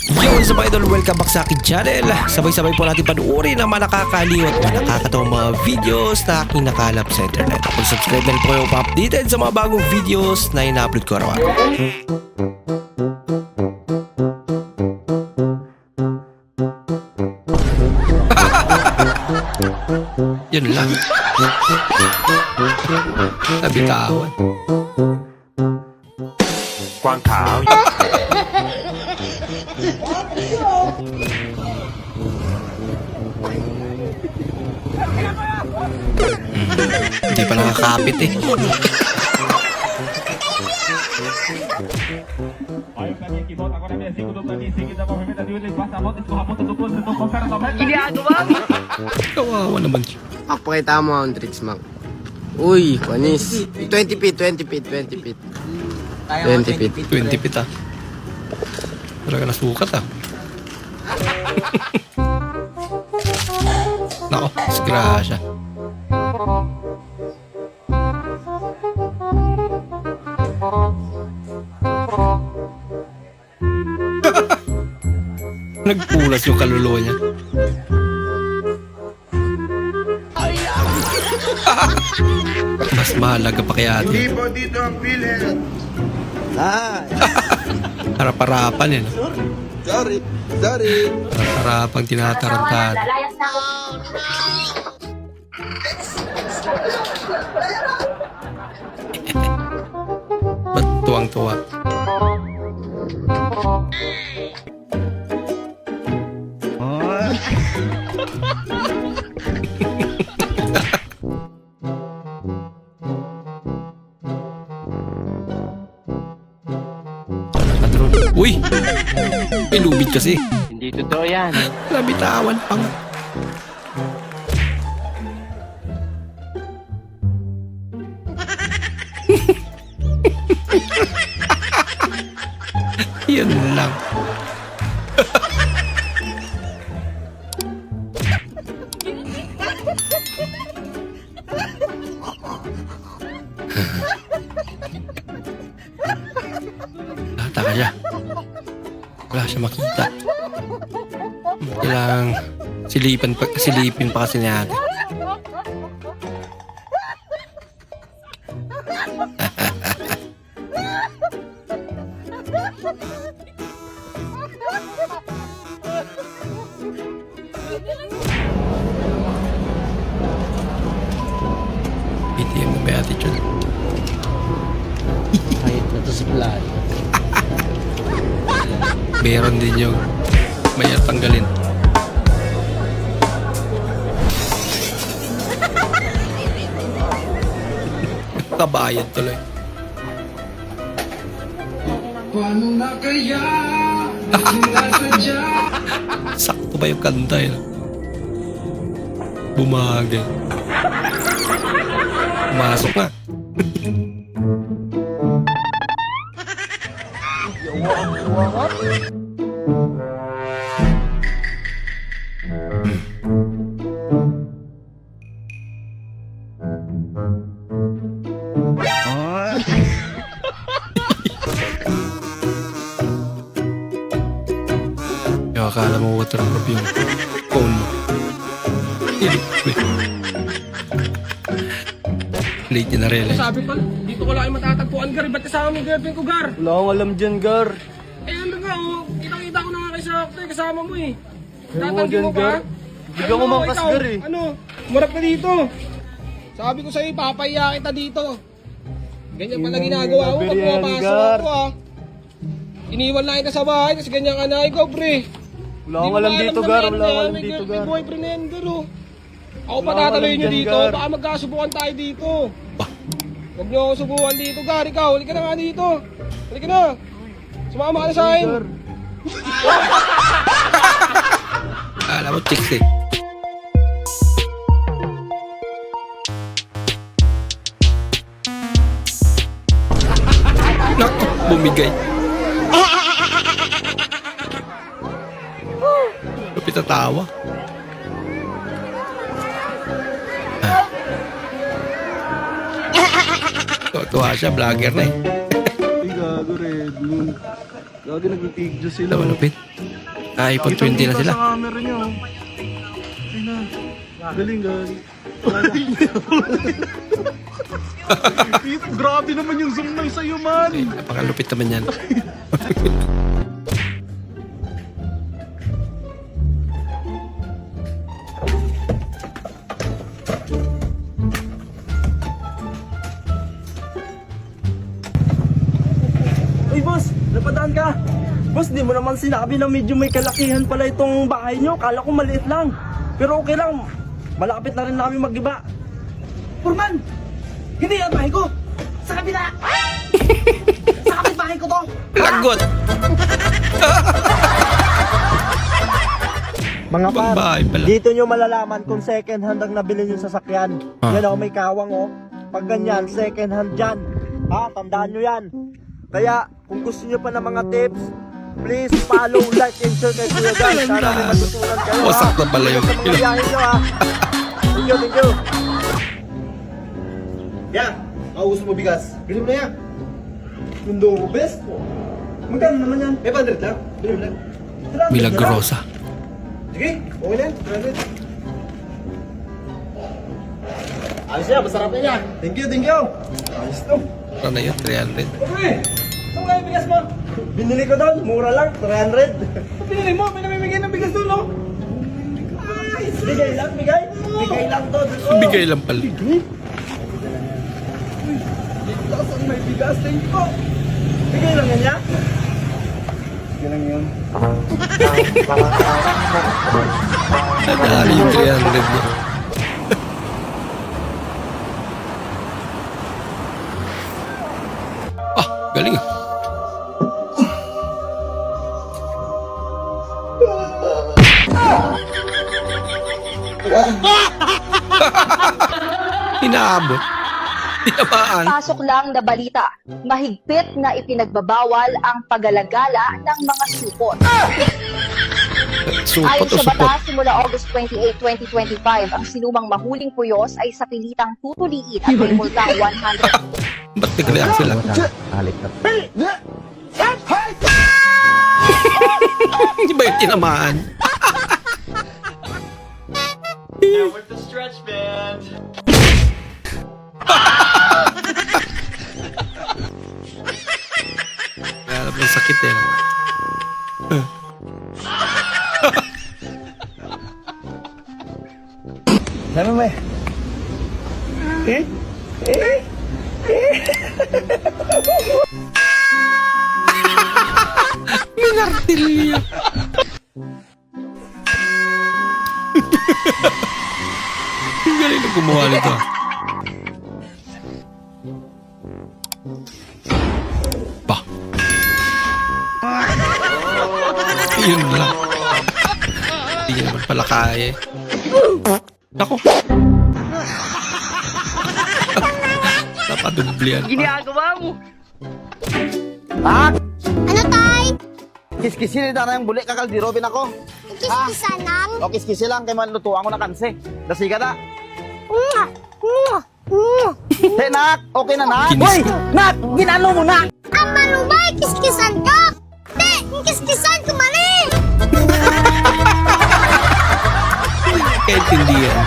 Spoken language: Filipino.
Yo, what's up idol? Welcome back sa akin channel. Sabay-sabay po natin panuorin ang mga nakakaliw at mga nakakatawang mga videos na aking nakalap sa internet. Kung subscribe na rin po kayo pa-updated sa mga bagong videos na ina-upload ko araw-araw. Yun lang. Nabitawan. 光头。 Hindi pa nakakapit eh. Kawawa naman siya. Pakita mo ang tricks, Mac. Uy, panis. 20 feet. 20 feet. 20 feet ah. Talaga nasukat ah. Nako, disgrasya. Nagpulas yung kaluluwa niya. Mas mahalaga pa kaya ate. Hindi po dito ang PhilHealth. Harap-harapan yan. Sorry. Harap-harapang tinatarantado. Ba't tuwang-tuwa? Uy! May lubid kasi. Hindi totoo yan. Nabitawan pa nga. Yun lang. Taka siya. Wala siya makita. Kailangang silipin pa kasi niya ate. PTM na may attitude. Kahit na to sa plan. Meron din yung may tanggalin. Kabayan tuloy. Paano na kaya? Sakto ba yung kanta yun? Bumagay. Masok na. Yung akala mo waterproof yung phone mo. Late yun na rin eh. Sabi pa, dito ko lang ay matatagpuan, Gar. Ba't kasama mo yung girlfriend ko, Gar? Wala akong alam dyan, Gar. Eh ano ka, oh. Kitang-kita ko na nga kayo sa akto, kasama mo eh. Ewan Tatanggi dyan, mo ba? Gar. Bigyan ko mangkas, ikaw, Gar eh. Ano? Marap ka dito. Sabi ko sa'yo, papaya kita dito. Ganyan pala ginagawa mo pag Gar. pumapasok ako ah. Iniwan na kita sa bahay, kasi ganyan ka na. Ikaw, pre. Wala akong alam dito, Gar. Wala akong alam dito, May Gar. boyfriend na yan, Gar, oh. Ako Wala pa akong tataloy alam nyo dyan, dito, Gar. baka magkasubukan tayo dito. Bah. Huwag nyo ako subukan dito, Gar. Ikaw, halika na nga dito. Halika na. Sumama ka na sa akin. Gar. Alam mo, chicks eh. Naku, bumigay. Lupit na tawa. Tuwa siya, vlogger na eh. Ay, gago, Red Moon. Gago, nagtitigyo sila. Ito malupit. iPhone 20 na sila. Sa camera niyo. Ay na. Galing, galing. Grabe naman yung zoom ng sa'yo, man. Napakalupit naman yan. Uy, boss! Napadaan ka! Boss, di mo naman sinabi na medyo may kalakihan pala itong bahay nyo. Kala ko maliit lang. Pero okay lang. Malapit na rin namin mag-iba. Purman! Hindi yan bahay ko! Sa kabila! Sa kapit bahay ko to! Lagot! Mga par, Bahay pala. dito nyo malalaman kung second hand ang nabili nyo sasakyan. Yan o, may kawang o. Pag ganyan, second hand dyan. Ha, tandaan nyo yan. Kaya, kung gusto nyo pa ng mga tips, please follow, like, and share kay Kuya Guys. Sana may matutunan kayo, ha. Wasak na pala yung Sa mga biyahe nyo, ha. Thank you, thank you. Yan, mauso mo bigas. Bilim na yan. Mundo mo, best po. Magkano naman yan? 500 lang. Bilim lang. Milagrosa. Sige, okay na yan. 300. Ayos yan, masarap na yan. Thank you, thank you. Ayos to. Ano na yun? 300. Okay, ito nga yung bigas mo. Binili ko doon, mura lang, 300. Binili mo, may namimigay ng bigas doon, no? Ay, bigay lang, bigay. Bigay lang to. Bigay lang pala. Saan may bigas? Thank you po. Bigay lang yan, ya? Bigay lang yun. Nadali yung 300 niya. Ah, galing. Inaabot. Tinamaan. Pasok lang na balita, mahigpit na ipinagbabawal ang pag-alagala ng mga supot. Supot Ayon o sa supot? batas, simula August 28, 2025, ang sinumang mahuling puyos ay sa pilitang tutuliin at may multang 100. Ba't nag-react sila? Hindi ba yung tinamaan? With the stretch band. Alam mo, sakit eh. Sabi mo eh. Minartilyo. Ang galing na gumawa nito. Ba? Yun lang. Hindi niya naman pala kaya eh. Ako. Napadublian pa. Ginagawa mo. Ano, tay? Kiskisi na yung buli kakal di Robin ako. Kis-kisan lang? O kiskisi lang kay malutuan ko na kanse. Dasiga na. Hey, nak! Okay na, nak? Kinis. Hoy! Nak! Ginano mo, nak! Ama no ba? Kis-kisan ka? Te, kis-kisan ko mali! Kaintindihan.